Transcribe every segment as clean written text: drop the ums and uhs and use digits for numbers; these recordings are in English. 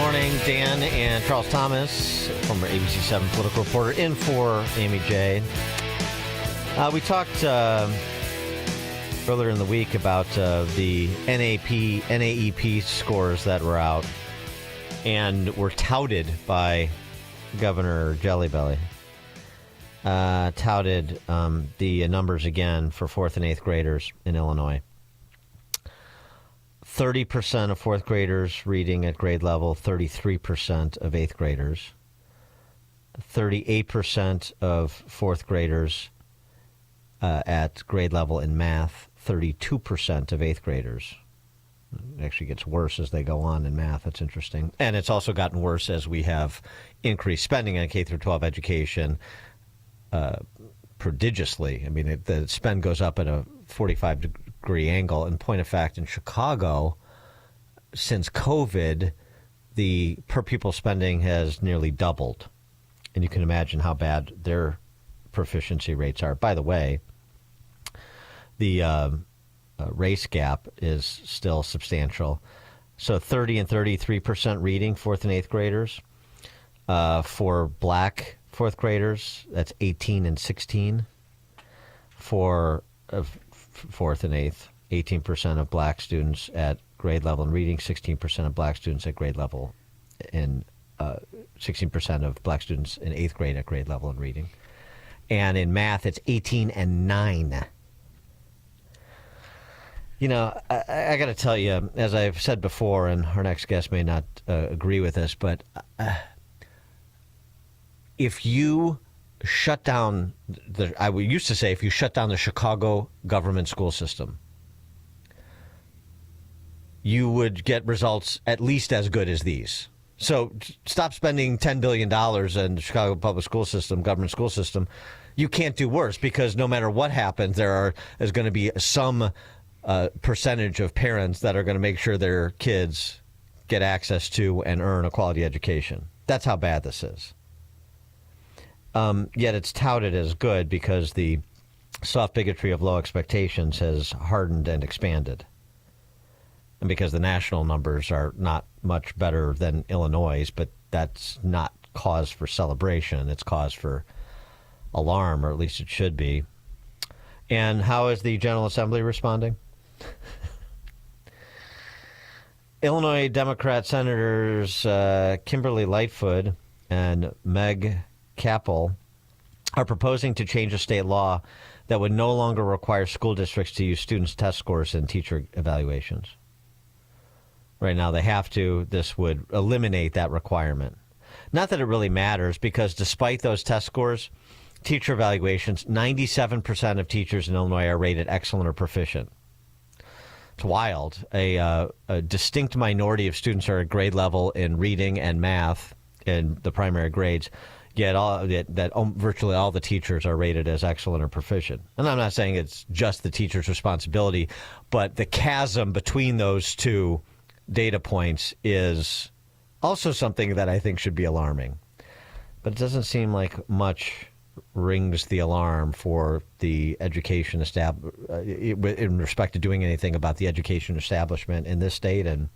morning. Dan and Charles Thomas, former ABC 7 political reporter, in for Amy J. We talked earlier in the week about the NAEP scores that were out and were touted by Governor Jellybelly. Touted the numbers again for 4th and 8th graders in Illinois. 30% of 4th graders reading at grade level, 33% of 8th graders. 38% of 4th graders at grade level in math, 32% of 8th graders. It actually gets worse as they go on in math. That's interesting. And it's also gotten worse as we have increased spending on K through 12 education prodigiously. I mean, the spend goes up at a 45-degree angle. In point of fact, in Chicago, since COVID, the per pupil spending has nearly doubled. And you can imagine how bad their proficiency rates are. By the way, the race gap is still substantial. So 30 and 33% reading, 4th and 8th graders. For black 4th graders, that's 18 and 16. For 4th and 8th, 18% of black students at grade level in reading, 16% of black students at grade level in 16% of black students in 8th grade at grade level in reading. And in math, it's 18 and 9. You know, I got to tell you, as I've said before, and our next guest may not agree with this, but if you shut down I used to say if you shut down the Chicago government school system, you would get results at least as good as these. So stop spending $10 billion in the Chicago public school system, government school system. You can't do worse because no matter what happens, there's going to be some percentage of parents that are going to make sure their kids get access to and earn a quality education. That's how bad this is. Yet it's touted as good because the soft bigotry of low expectations has hardened and expanded. And because the national numbers are not much better than Illinois', but that's not cause for celebration. It's cause for alarm, or at least it should be. And how is the General Assembly responding? Illinois Democrat Senators Kimberly Lightfoot and Meg Capel are proposing to change a state law that would no longer require school districts to use students' test scores in teacher evaluations. Right now they have to. This would eliminate that requirement. Not that it really matters, because despite those test scores, teacher evaluations, 97% of teachers in Illinois are rated excellent or proficient. It's wild. A distinct minority of students are at grade level in reading and math in the primary grades, yet virtually all the teachers are rated as excellent or proficient. And I'm not saying it's just the teacher's responsibility, but the chasm between those two data points is also something that I think should be alarming. But it doesn't seem like much rings the alarm for the education in respect to doing anything about the education establishment in this state. And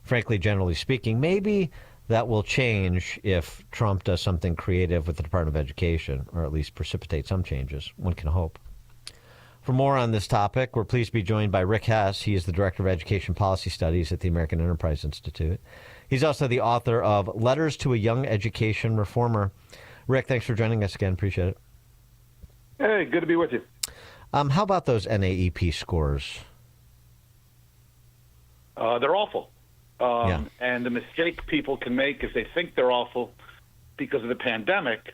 frankly, generally speaking, maybe that will change if Trump does something creative with the Department of Education, or at least precipitate some changes. One can hope. For more on this topic, we're pleased to be joined by Rick Hess. He is the Director of Education Policy Studies at the American Enterprise Institute. He's also the author of Letters to a Young Education Reformer. Rick, thanks for joining us again. Appreciate it. Hey, good to be with you. How about those NAEP scores? They're awful. Yeah. And the mistake people can make is they think they're awful because of the pandemic.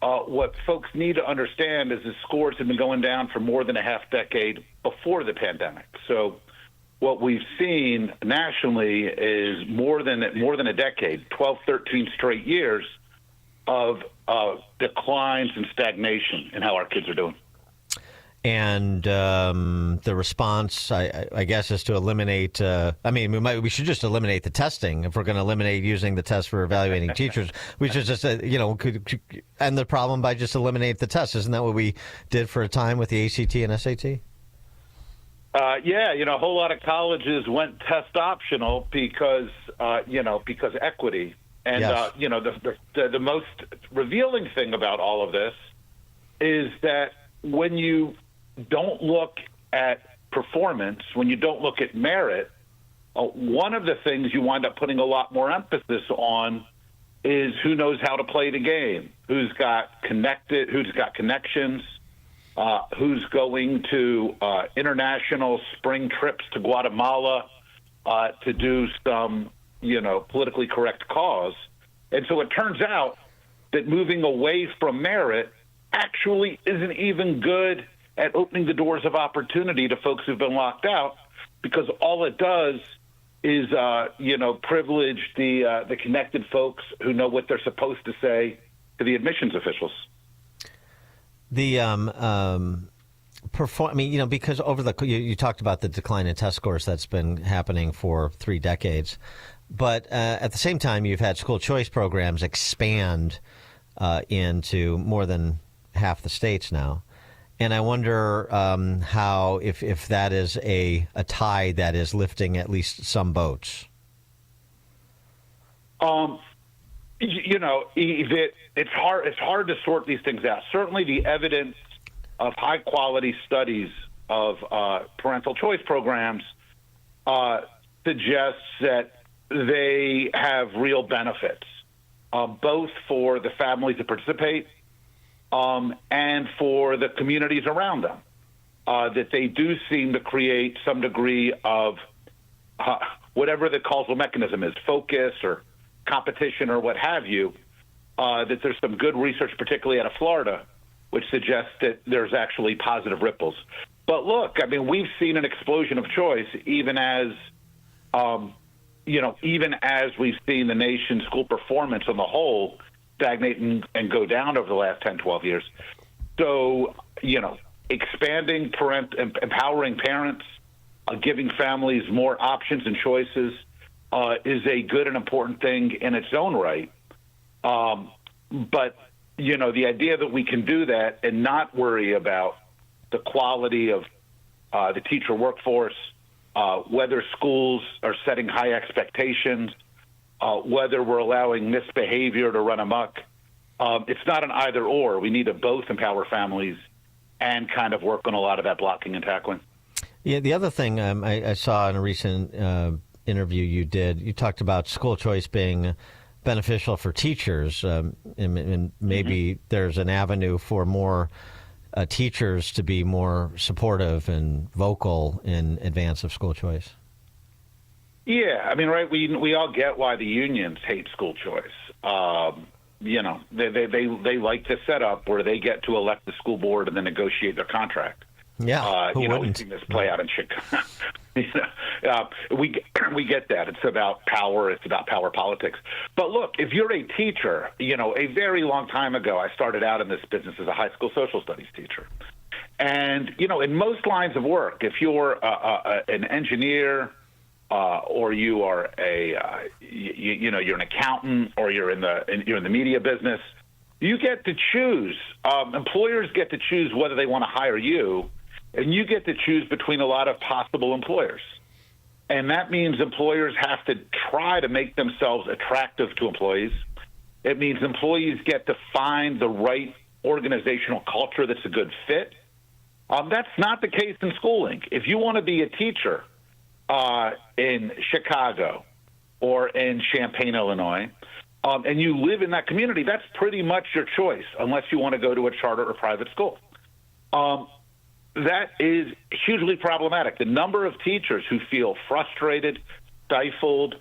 What folks need to understand is the scores have been going down for more than a half decade before the pandemic. So what we've seen nationally is more than a decade, 12, 13 straight years of declines and stagnation in how our kids are doing. And the response, I guess, is to eliminate. We should just eliminate the testing. If we're going to eliminate using the test for evaluating teachers, we should just, could end the problem by just eliminate the test. Isn't that what we did for a time with the ACT and SAT? Yeah, a whole lot of colleges went test optional because equity. And, Yes. the most revealing thing about all of this is that when you don't look at performance, when you don't look at merit, one of the things you wind up putting a lot more emphasis on is who knows how to play the game, who's got connections, who's going to international spring trips to Guatemala to do some, politically correct cause. And so it turns out that moving away from merit actually isn't even good at opening the doors of opportunity to folks who've been locked out, because all it does is, privilege the connected folks who know what they're supposed to say to the admissions officials. The because you talked about the decline in test scores that's been happening for 3 decades, but at the same time, you've had school choice programs expand into more than half the states now. And I wonder how, if that is a tide that is lifting at least some boats. It's hard to sort these things out. Certainly, the evidence of high quality studies of parental choice programs suggests that they have real benefits, both for the families that participate and for the communities around them, that they do seem to create some degree of whatever the causal mechanism is, focus or competition or what have you, that there's some good research, particularly out of Florida, which suggests that there's actually positive ripples. But look, we've seen an explosion of choice, even as we've seen the nation's school performance on the whole stagnate and go down over the last 10, 12 years. So, expanding empowering parents, giving families more options and choices is a good and important thing in its own right. But, the idea that we can do that and not worry about the quality of the teacher workforce, whether schools are setting high expectations, whether we're allowing misbehavior to run amok. It's not an either or. We need to both empower families and kind of work on a lot of that blocking and tackling. Yeah, the other thing I saw in a recent interview you did, you talked about school choice being beneficial for teachers, and maybe there's an avenue for more teachers to be more supportive and vocal in advance of school choice. Yeah, right. We all get why the unions hate school choice. They like to set up where they get to elect the school board and then negotiate their contract. Yeah, who wouldn't? We've seen this play out in Chicago. We get that. It's about power. It's about power politics. But look, if you're a teacher, a very long time ago, I started out in this business as a high school social studies teacher. And, in most lines of work, if you're an engineer, or you are you're an accountant, or you're in the media business, you get to choose. Employers get to choose whether they want to hire you, and you get to choose between a lot of possible employers. And that means employers have to try to make themselves attractive to employees. It means employees get to find the right organizational culture that's a good fit. That's not the case in schooling. If you want to be a teacher in Chicago or in Champaign, Illinois, and you live in that community, that's pretty much your choice, unless you want to go to a charter or private school. That is hugely problematic. The number of teachers who feel frustrated, stifled,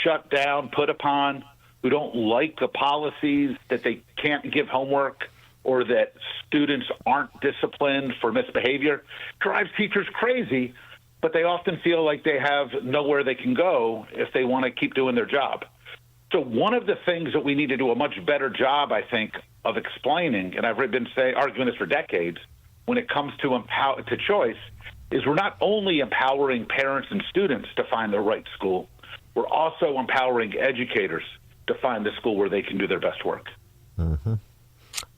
shut down, put upon, who don't like the policies, that they can't give homework, or that students aren't disciplined for misbehavior, drives teachers crazy, but they often feel like they have nowhere they can go if they want to keep doing their job. So one of the things that we need to do a much better job, I think, of explaining, and I've been arguing this for decades, when it comes to choice, is we're not only empowering parents and students to find the right school, we're also empowering educators to find the school where they can do their best work. Mm-hmm.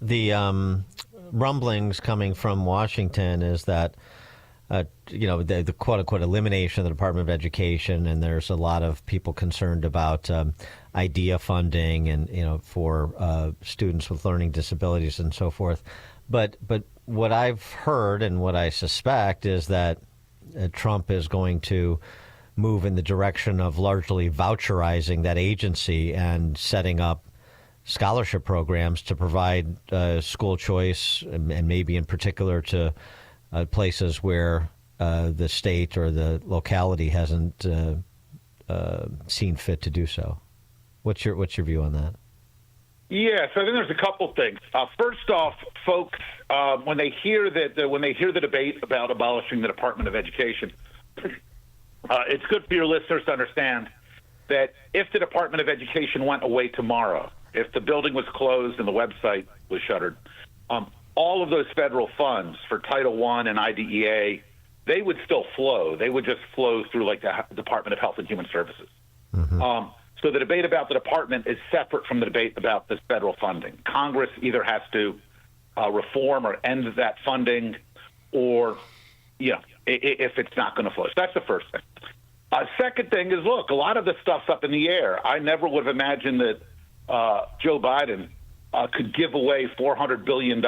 The rumblings coming from Washington is that the quote-unquote elimination of the Department of Education, and there's a lot of people concerned about IDEA funding and, for students with learning disabilities and so forth. But what I've heard and what I suspect is that Trump is going to move in the direction of largely voucherizing that agency and setting up scholarship programs to provide school choice, and maybe in particular to places where the state or the locality hasn't seen fit to do so. What's your view on that? Yeah, so I think there's a couple things. First off, folks, when they hear the debate about abolishing the Department of Education, it's good for your listeners to understand that if the Department of Education went away tomorrow, if the building was closed and the website was shuttered, all of those federal funds for Title I and IDEA, they would still flow. They would just flow through like the Department of Health and Human Services. Mm-hmm. So the debate about the department is separate from the debate about this federal funding. Congress either has to reform or end that funding, or, if it's not going to flow. So that's the first thing. Second thing is, look, a lot of this stuff's up in the air. I never would have imagined that Joe Biden could give away $400 billion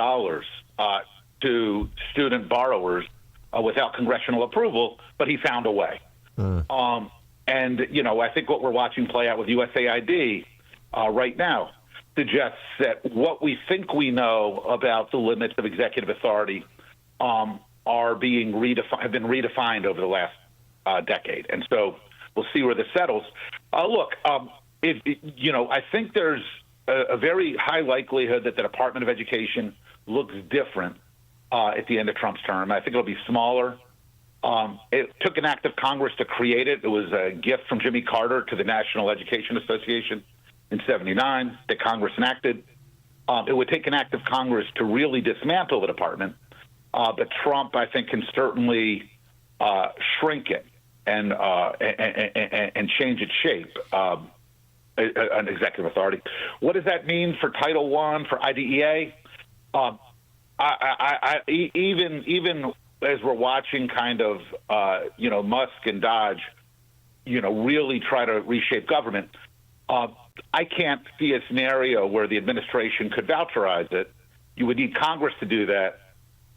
to student borrowers without congressional approval, but he found a way. And, I think what we're watching play out with USAID right now suggests that what we think we know about the limits of executive authority have been redefined over the last decade. And so we'll see where this settles. I think there's a very high likelihood that the Department of Education looks different at the end of Trump's term. I think it'll be smaller. It took an act of Congress to create it. It was a gift from Jimmy Carter to the National Education Association in '79 that Congress enacted. It would take an act of Congress to really dismantle the department. But Trump, I think, can certainly shrink it and change its shape, an executive authority. What does that mean for Title I, for IDEA? Even as we're watching kind of, Musk and Dodge, really try to reshape government, I can't see a scenario where the administration could voucherize it. You would need Congress to do that.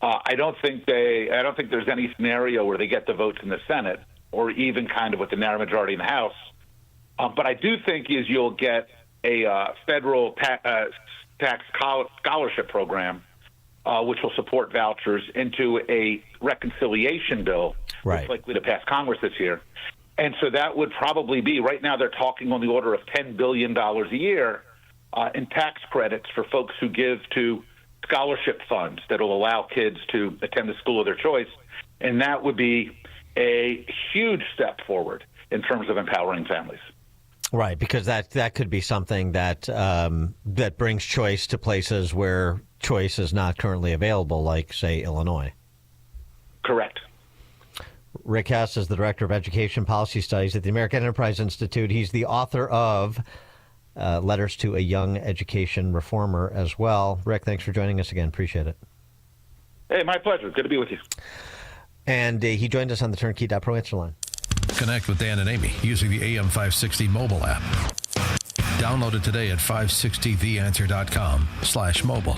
I don't think there's any scenario where they get the votes in the Senate or even kind of with the narrow majority in the House. But I do think you'll get a federal tax scholarship program, which will support vouchers, into a reconciliation bill, right, that's likely to pass Congress this year. And so that would probably be, right now they're talking on the order of $10 billion a year in tax credits for folks who give to scholarship funds that will allow kids to attend the school of their choice. And that would be a huge step forward in terms of empowering families. Right, because that could be something that that brings choice to places where choice is not currently available, like, say, Illinois. Correct. Rick Hess is the Director of Education Policy Studies at the American Enterprise Institute. He's the author of Letters to a Young Education Reformer as well. Rick, thanks for joining us again. Appreciate it. Hey, my pleasure. Good to be with you. And he joined us on the Turnkey.Pro answer line. Connect with Dan and Amy using the AM 560 mobile app. Download it today at 560theanswer.com/mobile.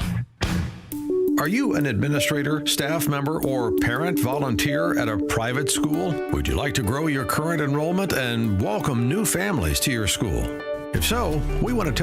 Are you an administrator, staff member, or parent volunteer at a private school? Would you like to grow your current enrollment and welcome new families to your school? If so, we want to tell you